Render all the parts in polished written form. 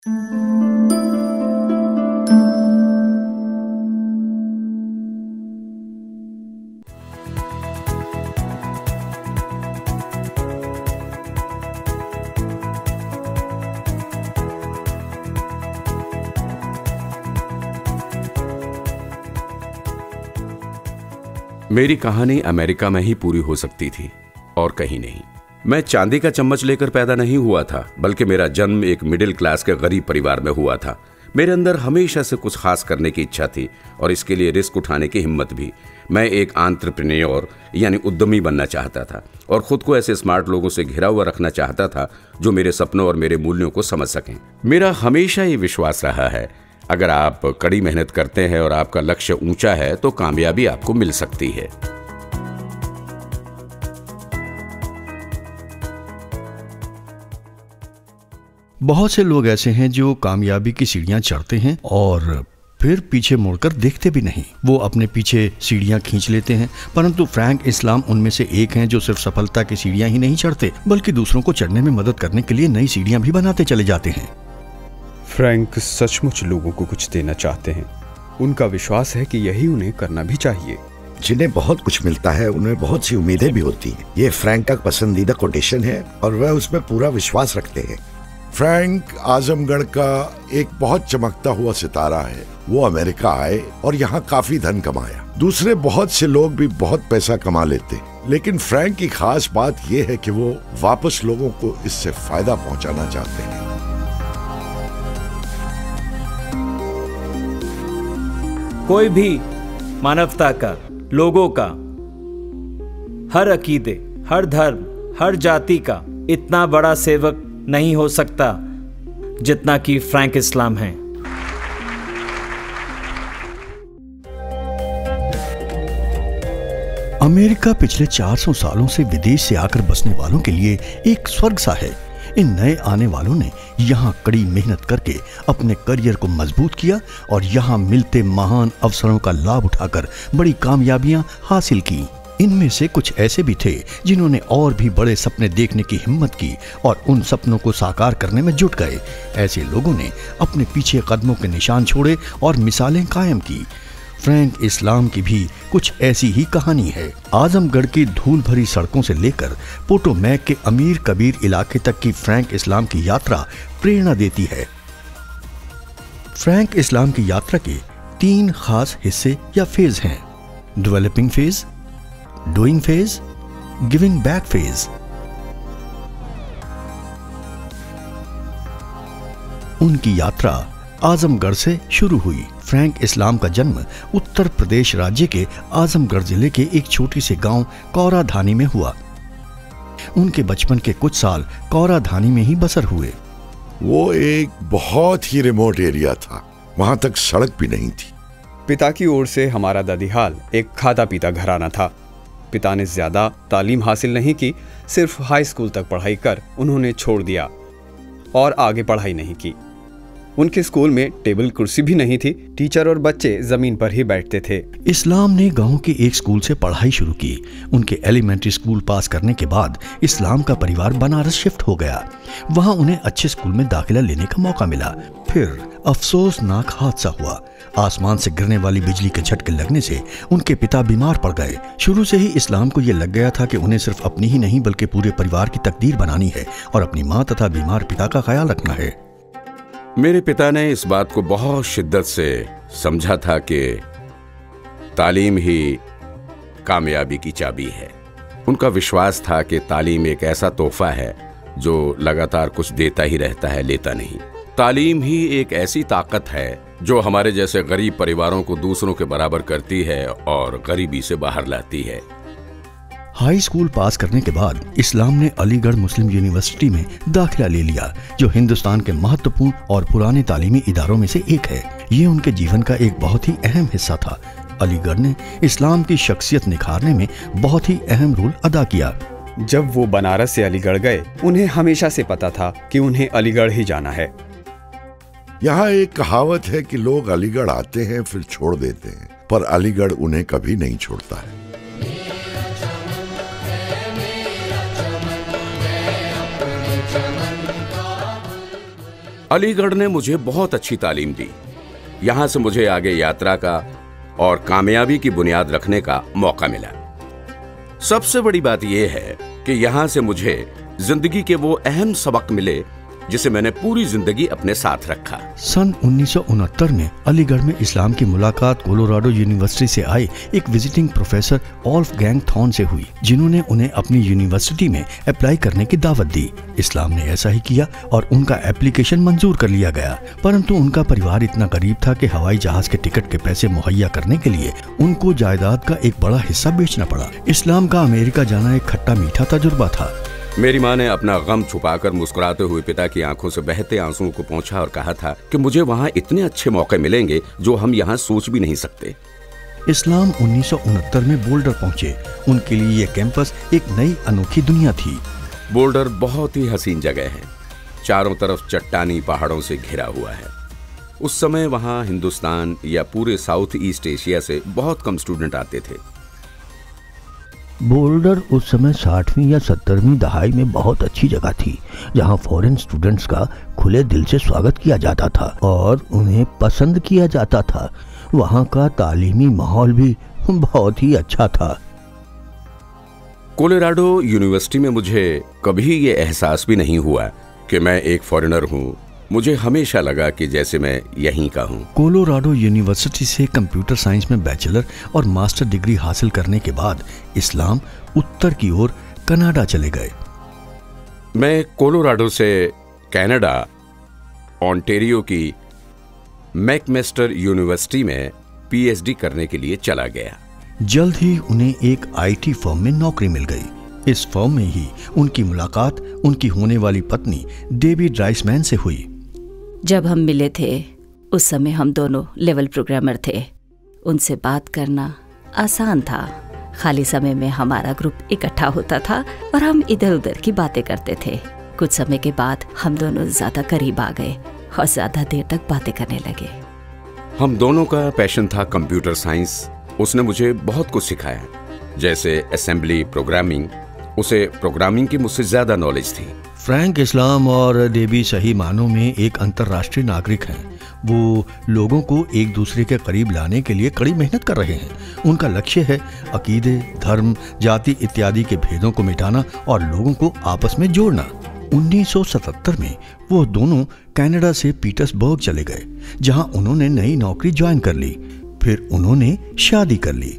मेरी कहानी अमेरिका में ही पूरी हो सकती थी और कहीं नहीं। मैं चांदी का चम्मच लेकर पैदा नहीं हुआ था, बल्कि मेरा जन्म एक मिडिल क्लास के गरीब परिवार में हुआ था। मेरे अंदर हमेशा से कुछ खास करने की इच्छा थी और इसके लिए रिस्क उठाने की हिम्मत भी। मैं एक एंटरप्रेन्योर यानी उद्यमी बनना चाहता था और खुद को ऐसे स्मार्ट लोगों से घिरा हुआ रखना चाहता था जो मेरे सपनों और मेरे मूल्यों को समझ सकें। मेरा हमेशा ये विश्वास रहा है, अगर आप कड़ी मेहनत करते हैं और आपका लक्ष्य ऊंचा है तो कामयाबी आपको मिल सकती है। बहुत से लोग ऐसे हैं जो कामयाबी की सीढ़ियां चढ़ते हैं और फिर पीछे मुड़कर देखते भी नहीं। वो अपने पीछे सीढ़ियां खींच लेते हैं, परंतु फ्रैंक इस्लाम उनमें से एक हैं जो सिर्फ सफलता की सीढ़ियां ही नहीं चढ़ते, बल्कि दूसरों को चढ़ने में मदद करने के लिए नई सीढ़ियां भी बनाते चले जाते हैं। फ्रैंक सचमुच लोगों को कुछ देना चाहते हैं। उनका विश्वास है कि यही उन्हें करना भी चाहिए। जिन्हें बहुत कुछ मिलता है उन्हें बहुत सी उम्मीदें भी होती हैं। ये फ्रैंक का पसंदीदा कोटेशन है और वह उसमें पूरा विश्वास रखते हैं। फ्रैंक आजमगढ़ का एक बहुत चमकता हुआ सितारा है। वो अमेरिका आए और यहाँ काफी धन कमाया। दूसरे बहुत से लोग भी बहुत पैसा कमा लेते, लेकिन फ्रैंक की खास बात यह है कि वो वापस लोगों को इससे फायदा पहुंचाना चाहते हैं। कोई भी मानवता का, लोगों का, हर अकीदे, हर धर्म, हर जाति का इतना बड़ा सेवक नहीं हो सकता जितना कि फ्रैंक इस्लाम हैं। अमेरिका पिछले 400 सालों से विदेश से आकर बसने वालों के लिए एक स्वर्ग सा है। इन नए आने वालों ने यहाँ कड़ी मेहनत करके अपने करियर को मजबूत किया और यहाँ मिलते महान अवसरों का लाभ उठाकर बड़ी कामयाबियां हासिल की। इनमें से कुछ ऐसे भी थे जिन्होंने और भी बड़े सपने देखने की हिम्मत की और उन सपनों को साकार करने में जुट गए। ऐसे लोगों ने अपने पीछे कदमों के निशान छोड़े और मिसालें कायम की। फ्रैंक इस्लाम की भी कुछ ऐसी ही कहानी है। आजमगढ़ की धूल भरी सड़कों से लेकर पोटोमैक के अमीर कबीर इलाके तक की फ्रैंक इस्लाम की यात्रा प्रेरणा देती है। फ्रैंक इस्लाम की यात्रा के 3 खास हिस्से या फेज हैं: developing phase, doing phase, giving back phase. उनकी यात्रा आजमगढ़ से शुरू हुई। फ्रैंक इस्लाम का जन्म उत्तर प्रदेश राज्य के आजमगढ़ जिले के एक छोटी से गांव कौराधानी में हुआ। उनके बचपन के कुछ साल कौराधानी में ही बसर हुए। वो एक बहुत ही रिमोट एरिया था, वहां तक सड़क भी नहीं थी। पिता की ओर से हमारा दादीहाल एक खाता पीता घराना था। पिता ने ज्यादा तालीम हासिल नहीं की, सिर्फ हाई स्कूल तक पढ़ाई कर उन्होंने छोड़ दिया और आगे पढ़ाई नहीं की। उनके स्कूल में टेबल कुर्सी भी नहीं थी। टीचर और बच्चे जमीन पर ही बैठते थे। इस्लाम ने गांव के एक स्कूल से पढ़ाई शुरू की। उनके एलिमेंट्री स्कूल पास करने के बाद इस्लाम का परिवार बनारस शिफ्ट हो गया। वहां उन्हें अच्छे स्कूल में दाखिला लेने का मौका मिला। फिर अफसोसनाक हादसा हुआ। आसमान से गिरने वाली बिजली के झटके लगने से उनके पिता बीमार पड़ गए। शुरू से ही इस्लाम को यह लग गया था कि उन्हें सिर्फ अपनी ही नहीं बल्कि पूरे परिवार की तकदीर बनानी है और अपनी माँ तथा बीमार पिता का ख्याल रखना है। मेरे पिता ने इस बात को बहुत शिद्दत से समझा था कि तालीम ही कामयाबी की चाबी है। उनका विश्वास था कि तालीम एक ऐसा तोहफा है जो लगातार कुछ देता ही रहता है, लेता नहीं। तालीम ही एक ऐसी ताकत है जो हमारे जैसे गरीब परिवारों को दूसरों के बराबर करती है और गरीबी से बाहर लाती है। हाई स्कूल पास करने के बाद इस्लाम ने अलीगढ़ मुस्लिम यूनिवर्सिटी में दाखिला ले लिया, जो हिंदुस्तान के महत्वपूर्ण और पुराने तालीमी इदारों में से एक है। ये उनके जीवन का एक बहुत ही अहम हिस्सा था। अलीगढ़ ने इस्लाम की शख्सियत निखारने में बहुत ही अहम रोल अदा किया। जब वो बनारस से अलीगढ़ गए, उन्हें हमेशा से पता था कि उन्हें अलीगढ़ ही जाना है। यहाँ एक कहावत है कि लोग अलीगढ़ आते हैं फिर छोड़ देते हैं, पर अलीगढ़ उन्हें कभी नहीं छोड़ता है। अलीगढ़ ने मुझे बहुत अच्छी तालीम दी। यहाँ से मुझे आगे यात्रा का और कामयाबी की बुनियाद रखने का मौका मिला। सबसे बड़ी बात यह है कि यहाँ से मुझे जिंदगी के वो अहम सबक मिले जिसे मैंने पूरी जिंदगी अपने साथ रखा। सन 1969 में अलीगढ़ में इस्लाम की मुलाकात कोलोराडो यूनिवर्सिटी से आए एक विजिटिंग प्रोफेसर वोल्फगैंग थॉर्न से हुई, जिन्होंने उन्हें अपनी यूनिवर्सिटी में अप्लाई करने की दावत दी। इस्लाम ने ऐसा ही किया और उनका एप्लीकेशन मंजूर कर लिया गया, परंतु उनका परिवार इतना गरीब था कि हवाई जहाज के टिकट के पैसे मुहैया करने के लिए उनको जायदाद का एक बड़ा हिस्सा बेचना पड़ा। इस्लाम का अमेरिका जाना एक खट्टा मीठा तजुर्बा था। मेरी माँ ने अपना गम छुपाकर मुस्कुराते हुए पिता की आंखों से बहते आंसुओं को पोंछा और कहा था कि मुझे वहाँ इतने अच्छे मौके मिलेंगे जो हम यहाँ सोच भी नहीं सकते। इस्लाम 1969 में बोल्डर पहुंचे। उनके लिए यह कैंपस एक नई अनोखी दुनिया थी। बोल्डर बहुत ही हसीन जगह है, चारों तरफ चट्टानी पहाड़ों से घिरा हुआ है। उस समय वहाँ हिंदुस्तान या पूरे साउथ ईस्ट एशिया से बहुत कम स्टूडेंट आते थे। बोल्डर उस समय 60वीं या 70वीं दहाई में बहुत अच्छी जगह थी, जहां फॉरेन स्टूडेंट्स का खुले दिल से स्वागत किया जाता था और उन्हें पसंद किया जाता था। वहां का तालीमी माहौल भी बहुत ही अच्छा था। कोलोराडो यूनिवर्सिटी में मुझे कभी ये एहसास भी नहीं हुआ कि मैं एक फॉरेनर हूँ। मुझे हमेशा लगा कि जैसे मैं यहीं का हूँ। कोलोराडो यूनिवर्सिटी से कंप्यूटर साइंस में बैचलर और मास्टर डिग्री हासिल करने के बाद इस्लाम उत्तर की ओर कनाडा चले गए। मैं कोलोराडो से कनाडा ओंटारियो की मैकमेस्टर यूनिवर्सिटी में पीएचडी करने के लिए चला गया। जल्द ही उन्हें एक आईटी फर्म में नौकरी मिल गई। इस फर्म में ही उनकी मुलाकात उनकी होने वाली पत्नी डेबी ड्राइसमैन से हुई। जब हम मिले थे उस समय हम दोनों लेवल प्रोग्रामर थे। उनसे बात करना आसान था। खाली समय में हमारा ग्रुप इकट्ठा होता था और हम इधर उधर की बातें करते थे। कुछ समय के बाद हम दोनों ज्यादा करीब आ गए और ज्यादा देर तक बातें करने लगे। हम दोनों का पैशन था कंप्यूटर साइंस। उसने मुझे बहुत कुछ सिखाया, जैसे असेंबली प्रोग्रामिंग। उसे प्रोग्रामिंग की मुझसे ज्यादा नॉलेज थी। फ्रैंक इस्लाम और डेबी सही मानों में एक अंतर्राष्ट्रीय नागरिक हैं। वो लोगों को एक दूसरे के करीब लाने के लिए कड़ी मेहनत कर रहे हैं। उनका लक्ष्य है अकीदे, धर्म, जाति इत्यादि के भेदों को मिटाना और लोगों को आपस में जोड़ना। 1977 में वो दोनों कनाडा से पीटर्सबर्ग चले गए, जहां उन्होंने नई नौकरी ज्वाइन कर ली। फिर उन्होंने शादी कर ली।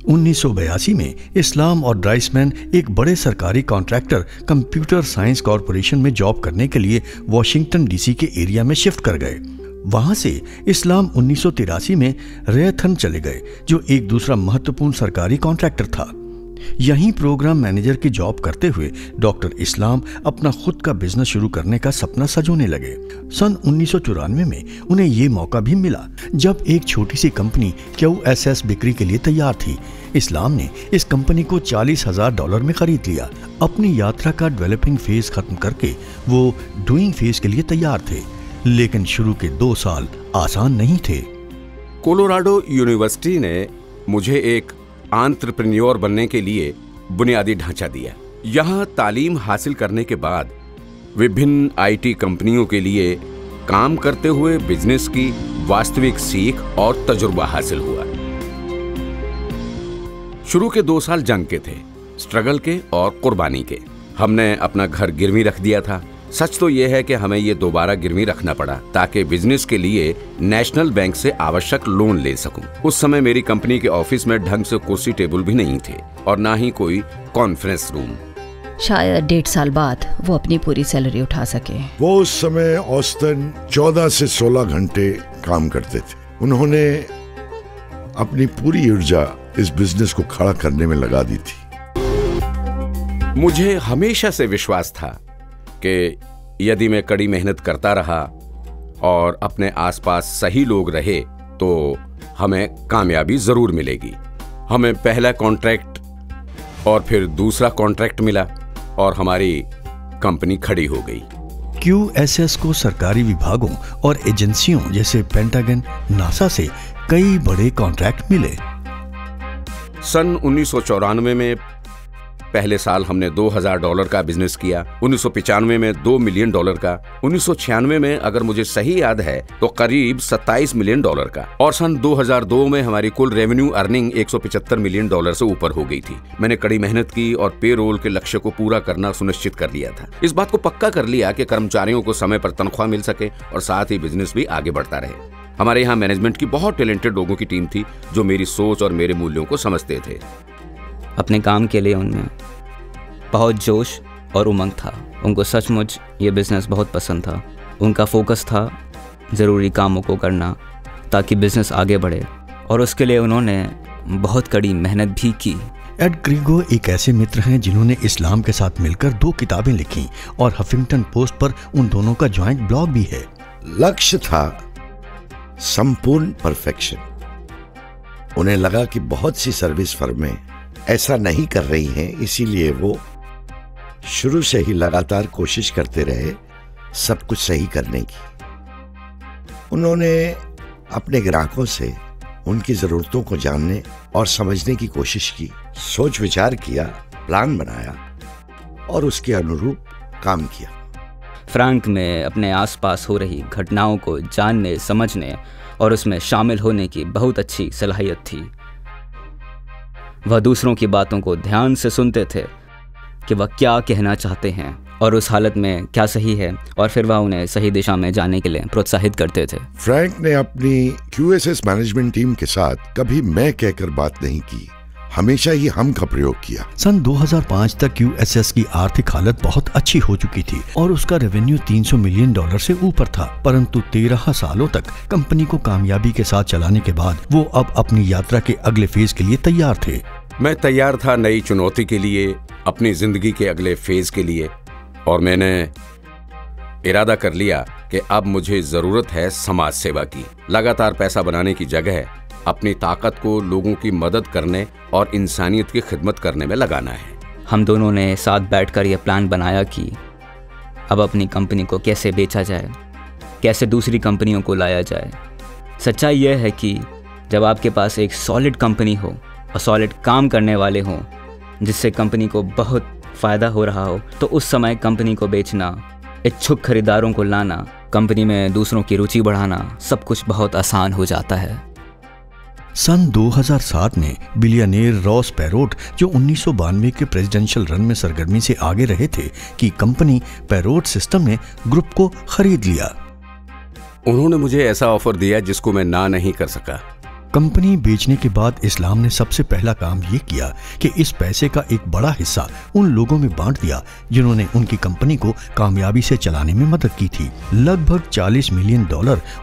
1982 में इस्लाम और ड्राइसमैन एक बड़े सरकारी कॉन्ट्रैक्टर कंप्यूटर साइंस कॉरपोरेशन में जॉब करने के लिए वॉशिंगटन डीसी के एरिया में शिफ्ट कर गए। वहां से इस्लाम 1983 में रेथन चले गए, जो एक दूसरा महत्वपूर्ण सरकारी कॉन्ट्रैक्टर था। यहीं प्रोग्राम मैनेजर की जॉब करते हुए डॉक्टर इस्लाम अपना खुद का बिजनेस शुरू करने का सपना सजोने लगे। सन 1994 में उन्हें ये मौका भी मिला, जब एक छोटी सी कंपनी QSS बिक्री के लिए तैयार थी। इस्लाम ने इस कंपनी को $40,000 में खरीद लिया। अपनी यात्रा का डेवलपिंग फेज खत्म करके वो डूइंग फेज के लिए तैयार थे, लेकिन शुरू के 2 साल आसान नहीं थे। कोलोराडो यूनिवर्सिटी ने मुझे एक एंटरप्रेन्योर बनने के लिए बुनियादी ढांचा दिया। यहाँ तालीम हासिल करने के बाद विभिन्न IT कंपनियों के लिए काम करते हुए बिजनेस की वास्तविक सीख और तजुर्बा हासिल हुआ। शुरू के 2 साल जंग के थे, स्ट्रगल के और कुर्बानी के। हमने अपना घर गिरवी रख दिया था। सच तो यह है कि हमें ये दोबारा गिरवी रखना पड़ा ताकि बिजनेस के लिए नेशनल बैंक से आवश्यक लोन ले सकूं। उस समय मेरी कंपनी के ऑफिस में ढंग से कुर्सी टेबल भी नहीं थे और ना ही कोई कॉन्फ्रेंस रूम। शायद 1.5 साल बाद वो अपनी पूरी सैलरी उठा सके। वो उस समय औसतन 14 से 16 घंटे काम करते थे। उन्होंने अपनी पूरी ऊर्जा इस बिजनेस को खड़ा करने में लगा दी थी। मुझे हमेशा से विश्वास था कि यदि मैं कड़ी मेहनत करता रहा और अपने आसपास सही लोग रहे तो हमें कामयाबी जरूर मिलेगी। हमें पहला कॉन्ट्रैक्ट और फिर दूसरा कॉन्ट्रैक्ट मिला और हमारी कंपनी खड़ी हो गई। QSS को सरकारी विभागों और एजेंसियों जैसे पेंटागन, नासा से कई बड़े कॉन्ट्रैक्ट मिले। सन 1994 में पहले साल हमने $2000 का बिजनेस किया, 1995 में $2 मिलियन का, 1996 में अगर मुझे सही याद है तो करीब $27 मिलियन का, और सन 2002 में हमारी कुल रेवेन्यू अर्निंग $175 मिलियन से ऊपर हो गई थी। मैंने कड़ी मेहनत की और पेरोल के लक्ष्य को पूरा करना सुनिश्चित कर लिया था। इस बात को पक्का कर लिया कि कर्मचारियों को समय पर तनख्वाह मिल सके और साथ ही बिजनेस भी आगे बढ़ता रहे। हमारे यहाँ मैनेजमेंट की बहुत टैलेंटेड लोगों की टीम थी जो मेरी सोच और मेरे मूल्यों को समझते थे। अपने काम के लिए उनमें बहुत जोश और उमंग था। उनको सचमुच ये बिजनेस बहुत पसंद था। उनका फोकस था ज़रूरी कामों को करना ताकि बिजनेस आगे बढ़े, और उसके लिए उन्होंने बहुत कड़ी मेहनत भी की। एड क्रीगो एक ऐसे मित्र हैं जिन्होंने इस्लाम के साथ मिलकर 2 किताबें लिखी और हफिंगटन पोस्ट पर उन दोनों का ज्वाइंट ब्लॉग भी है। लक्ष्य था संपूर्ण परफेक्शन। उन्हें लगा कि बहुत सी सर्विस फर्में ऐसा नहीं कर रही हैं, इसीलिए वो शुरू से ही लगातार कोशिश करते रहे सब कुछ सही करने की। उन्होंने अपने ग्राहकों से उनकी जरूरतों को जानने और समझने की कोशिश की, सोच विचार किया, प्लान बनाया और उसके अनुरूप काम किया। फ्रैंक में अपने आसपास हो रही घटनाओं को जानने, समझने और उसमें शामिल होने की बहुत अच्छी सलाहियत थी। वह दूसरों की बातों को ध्यान से सुनते थे कि वह क्या कहना चाहते हैं और उस हालत में क्या सही है, और फिर वह उन्हें सही दिशा में जाने के लिए प्रोत्साहित करते थे। फ्रैंक ने अपनी QSS मैनेजमेंट टीम के साथ कभी मैं कहकर बात नहीं की, हमेशा ही हम का प्रयोग किया। सन 2005 तक QSS की आर्थिक हालत बहुत अच्छी हो चुकी थी और उसका रेवेन्यू $300 मिलियन से ऊपर था, परंतु 13 सालों तक कंपनी को कामयाबी के साथ चलाने के बाद वो अब अपनी यात्रा के अगले फेज के लिए तैयार थे। मैं तैयार था नई चुनौती के लिए, अपनी जिंदगी के अगले फेज के लिए, और मैंने इरादा कर लिया कि अब मुझे जरूरत है समाज सेवा की। लगातार पैसा बनाने की जगह अपनी ताकत को लोगों की मदद करने और इंसानियत की खिदमत करने में लगाना है। हम दोनों ने साथ बैठकर यह प्लान बनाया कि अब अपनी कंपनी को कैसे बेचा जाए, कैसे दूसरी कंपनियों को लाया जाए। सच्चाई यह है कि जब आपके पास एक सॉलिड कंपनी हो और सॉलिड काम करने वाले हों जिससे कंपनी को बहुत फ़ायदा हो रहा हो, तो उस समय कंपनी को बेचना, इच्छुक खरीदारों को लाना, कंपनी में दूसरों की रुचि बढ़ाना, सब कुछ बहुत आसान हो जाता है। सन 2007 में बिलियनियर रॉस पैरोट, जो 1992 के प्रेसिडेंशियल रन में सरगर्मी से आगे रहे थे, कि कंपनी पैरोट सिस्टम ने ग्रुप को खरीद लिया। उन्होंने मुझे ऐसा ऑफर दिया जिसको मैं ना नहीं कर सका। कंपनी बेचने के बाद इस्लाम ने सबसे पहला काम ये किया कि इस पैसे का एक बड़ा हिस्सा उन लोगों में बांट दिया जिन्होंने उनकी कंपनी को कामयाबी से चलाने में मदद की थी। लगभग $40 मिलियन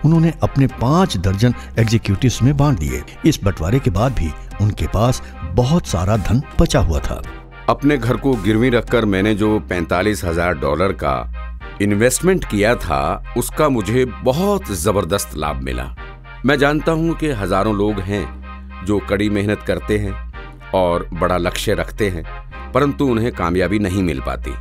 उन्होंने अपने 5 दर्जन एग्जीक्यूटिव्स में बांट दिए। इस बंटवारे के बाद भी उनके पास बहुत सारा धन बचा हुआ था। अपने घर को गिरवी रखकर मैंने जो $45,000 का इन्वेस्टमेंट किया था, उसका मुझे बहुत जबरदस्त लाभ मिला। मैं जानता हूं कि हजारों लोग हैं जो कड़ी मेहनत करते हैं और बड़ा लक्ष्य रखते हैं, परंतु उन्हें कामयाबी नहीं मिल पाती।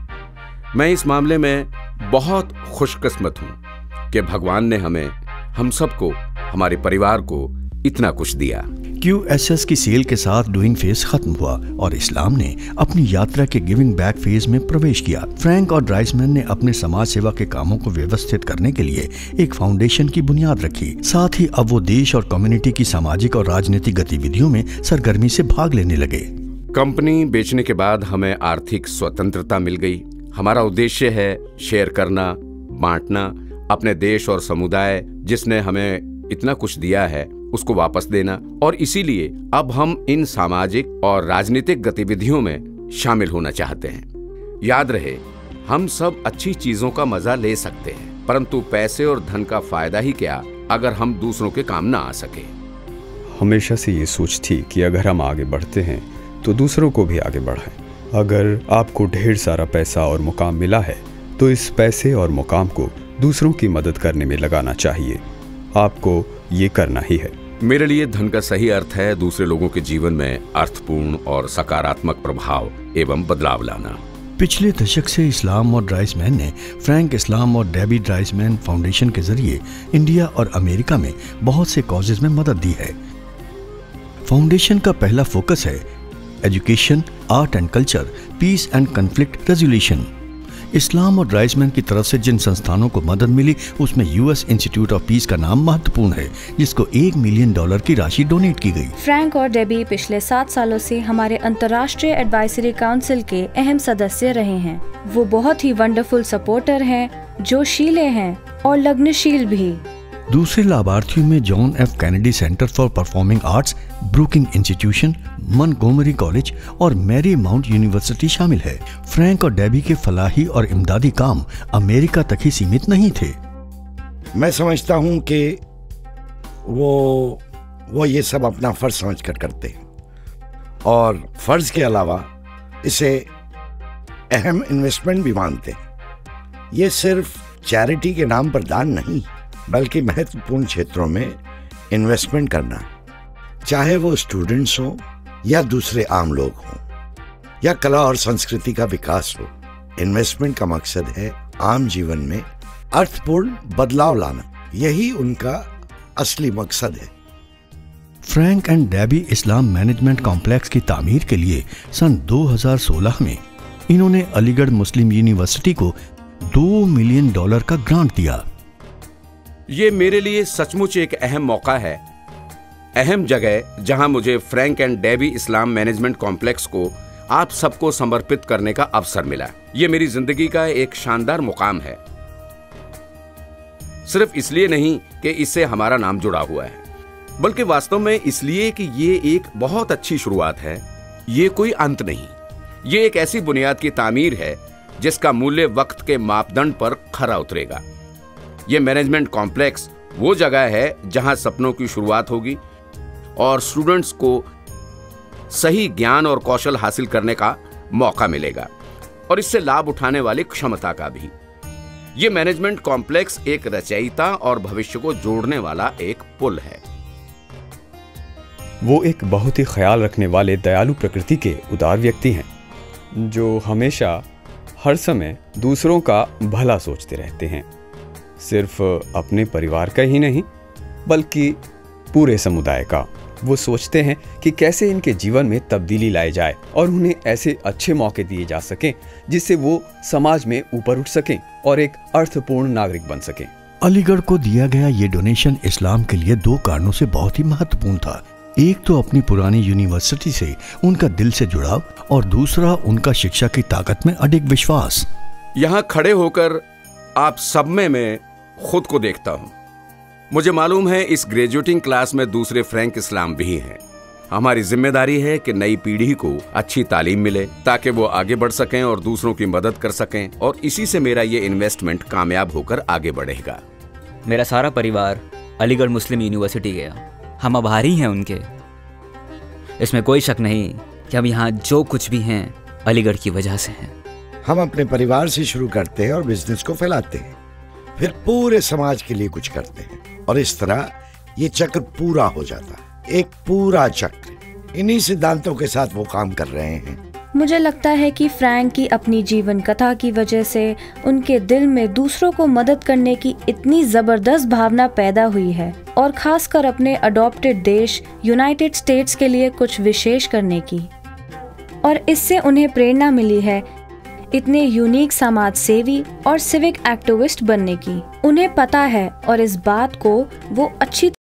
मैं इस मामले में बहुत खुशकिस्मत हूं कि भगवान ने हमें, हम सबको, हमारे परिवार को इतना कुछ दिया। QSS की सेल के साथ डूइंग फेज खत्म हुआ और इस्लाम ने अपनी यात्रा के गिविंग बैक फेज में प्रवेश किया। फ्रैंक और ड्राइसमैन ने अपने समाज सेवा के कामों को व्यवस्थित करने के लिए एक फाउंडेशन की बुनियाद रखी। साथ ही अब वो देश और कम्युनिटी की सामाजिक और राजनीतिक गतिविधियों में सरगर्मी से भाग लेने लगे। कंपनी बेचने के बाद हमें आर्थिक स्वतंत्रता मिल गई। हमारा उद्देश्य है शेयर करना, बांटना, अपने देश और समुदाय जिसने हमें इतना कुछ दिया है उसको वापस देना, और इसीलिए अब हम इन सामाजिक और राजनीतिक गतिविधियों में शामिल होना चाहते हैं। याद रहे, हम सब अच्छी चीजों का मजा ले सकते हैं, परंतु पैसे और धन का फायदा ही क्या अगर हम दूसरों के काम ना आ सके। हमेशा से ये सोच थी कि अगर हम आगे बढ़ते हैं तो दूसरों को भी आगे बढ़ाएं। अगर आपको ढेर सारा पैसा और मुकाम मिला है तो इस पैसे और मुकाम को दूसरों की मदद करने में लगाना चाहिए। आपको ये करना ही है। मेरे लिए धन का सही अर्थ है दूसरे लोगों के जीवन में अर्थपूर्ण और सकारात्मक प्रभाव एवं बदलाव लाना। पिछले दशक से इस्लाम और ड्राइसमैन ने फ्रैंक इस्लाम और डेबी ड्राइसमैन फाउंडेशन के जरिए इंडिया और अमेरिका में बहुत से कॉजेज में मदद दी है। फाउंडेशन का पहला फोकस है education, art and culture, peace and conflict resolution. इस्लाम और राइसमैन की तरफ से जिन संस्थानों को मदद मिली उसमें यूएस इंस्टीट्यूट ऑफ पीस का नाम महत्वपूर्ण है, जिसको $1 मिलियन की राशि डोनेट की गई। फ्रैंक और डेबी पिछले 7 सालों से हमारे अंतर्राष्ट्रीय एडवाइजरी काउंसिल के अहम सदस्य रहे हैं। वो बहुत ही वंडरफुल सपोर्टर हैं, जोशीले हैं और लग्नशील भी। दूसरे लाभार्थियों में John F Kennedy centre for performing arts, booking institution, Montgomery college और मैरी माउंट यूनिवर्सिटी शामिल है। फ्रैंक और डेबी के फलाही और इमदादी काम अमेरिका तक ही सीमित नहीं थे। मैं समझता हूं कि वो ये सब अपना फर्ज समझकर करते हैं और फर्ज के अलावा इसे अहम इन्वेस्टमेंट भी मानते हैं। ये सिर्फ चैरिटी के नाम पर दान नहीं, बल्कि महत्वपूर्ण क्षेत्रों में इन्वेस्टमेंट करना, चाहे वो स्टूडेंट्स हो या दूसरे आम लोग हों या कला और संस्कृति का विकास हो। इन्वेस्टमेंट का मकसद है आम जीवन में अर्थपूर्ण बदलाव लाना। यही उनका असली मकसद है। Frank and Debbie Islam management complex की तामीर के लिए सन 2016 में इन्होंने अलीगढ़ मुस्लिम यूनिवर्सिटी को $2 मिलियन का ग्रांट दिया। ये मेरे लिए सचमुच एक अहम मौका है, अहम जगह जहां मुझे Frank and Debbie Islam management complex को आप सबको समर्पित करने का अवसर मिला। ये मेरी जिंदगी का एक शानदार मुकाम है, सिर्फ इसलिए नहीं कि इससे हमारा नाम जुड़ा हुआ है, बल्कि वास्तव में इसलिए कि ये एक बहुत अच्छी शुरुआत है। ये कोई अंत नहीं, ये एक ऐसी बुनियाद की तामीर है जिसका मूल्य वक्त के मापदंड पर खरा उतरेगा। ये मैनेजमेंट कॉम्प्लेक्स वो जगह है जहां सपनों की शुरुआत होगी और स्टूडेंट्स को सही ज्ञान और कौशल हासिल करने का मौका मिलेगा और इससे लाभ उठाने वाली क्षमता का भी। ये मैनेजमेंट कॉम्प्लेक्स एक रचयिता और भविष्य को जोड़ने वाला एक पुल है। वो एक बहुत ही ख्याल रखने वाले दयालु प्रकृति के उदार व्यक्ति हैं, जो हमेशा हर समय दूसरों का भला सोचते रहते हैं। सिर्फ अपने परिवार का ही नहीं, बल्कि पूरे समुदाय का। वो सोचते हैं कि कैसे इनके जीवन में तब्दीली लाई जाए और उन्हें ऐसे अच्छे मौके दिए जा सकें जिससे वो समाज में ऊपर उठ सकें और एक अर्थपूर्ण नागरिक बन सकें। अलीगढ़ को दिया गया ये डोनेशन इस्लाम के लिए 2 कारणों से बहुत ही महत्वपूर्ण था। एक तो अपनी पुरानी यूनिवर्सिटी से उनका दिल से जुड़ाव और दूसरा उनका शिक्षा की ताकत में अडिग विश्वास। यहाँ खड़े होकर आप सब में मैं खुद को देखता हूँ। मुझे मालूम है इस ग्रेजुएटिंग क्लास में दूसरे फ्रैंक इस्लाम भी हैं। हमारी जिम्मेदारी है कि नई पीढ़ी को अच्छी तालीम मिले ताकि वो आगे बढ़ सकें और दूसरों की मदद कर सकें, और इसी से मेरा ये इन्वेस्टमेंट कामयाब होकर आगे बढ़ेगा। मेरा सारा परिवार अलीगढ़ मुस्लिम यूनिवर्सिटी गया। हम आभारी हैं उनके। इसमें कोई शक नहीं कि हम यहाँ जो कुछ भी हैं अलीगढ़ की वजह से हैं। हम अपने परिवार से शुरू करते हैं और बिजनेस को फैलाते हैं, फिर पूरे समाज के लिए कुछ करते हैं और इस तरह ये चक्र पूरा हो जाता है, एक पूरा चक्र। इन्हीं सिद्धांतों के साथ वो काम कर रहे हैं। मुझे लगता है कि फ्रैंक की अपनी जीवन कथा की वजह से उनके दिल में दूसरों को मदद करने की इतनी जबरदस्त भावना पैदा हुई है, और खासकर अपने अडॉप्टेड देश यूनाइटेड स्टेट्स के लिए कुछ विशेष करने की। और इससे उन्हें प्रेरणा मिली है इतने यूनिक समाज सेवी और सिविक एक्टिविस्ट बनने की। उन्हें पता है और इस बात को वो अच्छी